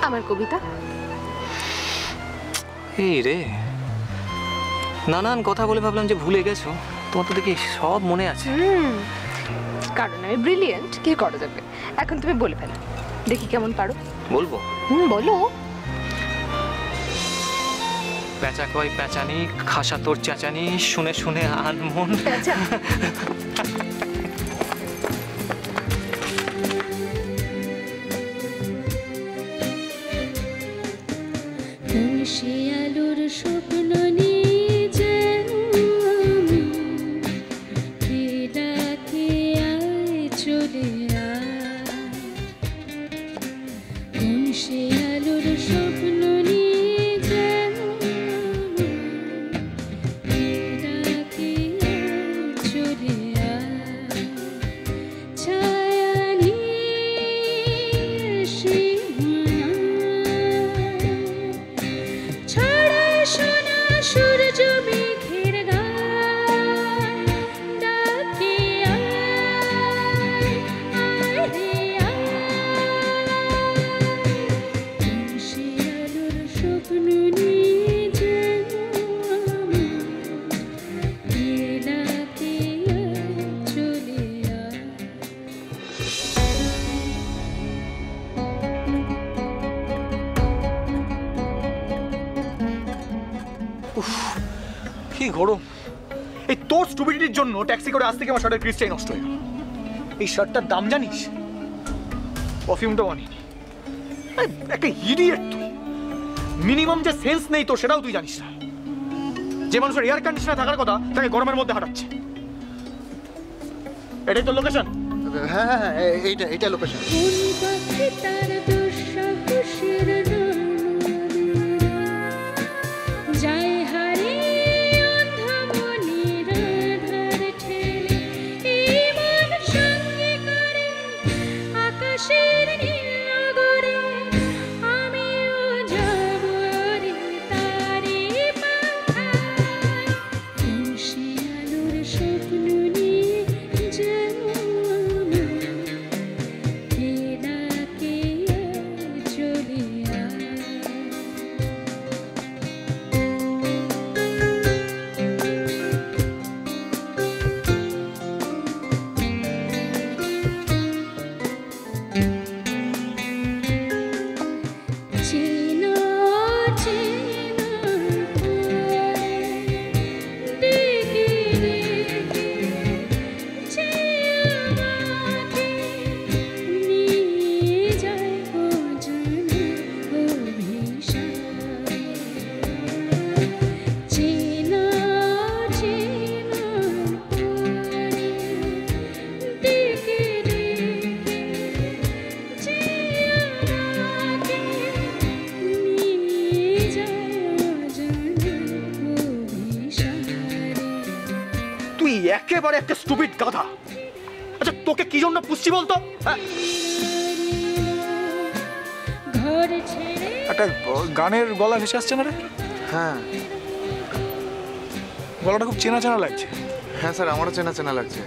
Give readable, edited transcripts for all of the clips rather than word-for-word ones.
আমার কবিতা। এই রে, নানান কথা বলে ভাবলাম যে ভুলে গেছো, তোমার তো দেখি সব মনে আছে। কারণ আমি ব্রিলিয়েন্ট, কি করা যাবে। এখন তুমি বলে ফেলো, দেখি কেমন পারো। বলবো? বলো। প্যাঁচা কয় প্যাঁচানি, খাসা তোর চেঁচানি, শুনে শুনে আনমন। শিয়ালুর স্বপ্ন নিয়ে যেন কে ডাকে আয় চলে কোন শিয়ালুর স্বপ্ন নিয়ে যেন কে ডাকে আয় চলে ছায়া নিয়ে সূর্য মেঘের গায় ডাকে শিয়ালুর স্বপ্ন নিয়ে যেন ডাকে চলে কি গরম! এই তোর স্টুপিডিটির জন্য ট্যাক্সি করে আজ থেকে আমার শার্টের ক্রিজটাই নষ্ট হয়ে গেল। এই শার্টটার দাম জানিস? পারফিউমটাও আনিনি। একটা ইডিয়েট তুই। মিনিমাম যে সেন্স নেই তোর সেটাও তুই জানিস না। যে মানুষের এয়ার কন্ডিশনার থাকার কথা তাকে গরমের মধ্যে হাঁটাচ্ছে। এটাই তোর লোকেশন? হ্যাঁ হ্যাঁ হ্যাঁ, এইটা লোকেশন। একেবারে একটা স্টুপিড গাধা। আচ্ছা তোকে কি জন্য পুষছি বলতো? একটা গানের গলা ভেসে আসছে না রে? হ্যাঁ, গলাটা খুব চেনা চেনা লাগছে। হ্যাঁ স্যার, আমারও চেনা চেনা লাগছে।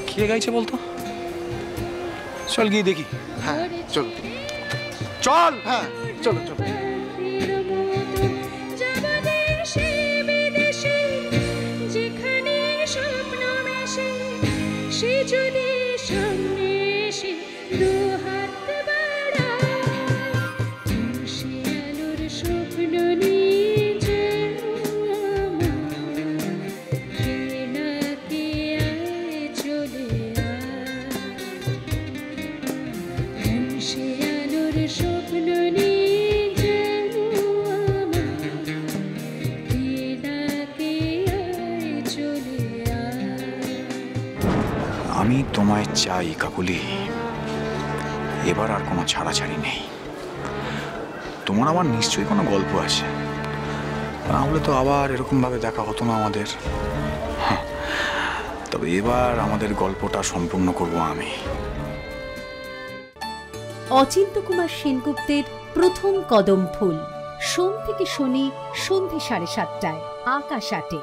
কে গাইছে বলতো? চল গিয়ে দেখি। হ্যাঁ চল চল। হ্যাঁ চলো চলো। আমি তোমায় চাই কাকুলি, এবার আর কোনো ছাড়াছাড়ি নেই। তোমার আমার নিশ্চয়ই কোনো গল্প আছে, না হলে তো আবার এরকম ভাবে দেখা হতো না আমাদের। তবে এবার আমাদের গল্পটা সম্পূর্ণ করব আমি। অচিন্ত্য কুমার সেনগুপ্তের প্রথম কদম ফুল, সোম থেকে শনি সন্ধে 7:30টায় আকাশ 8-এ।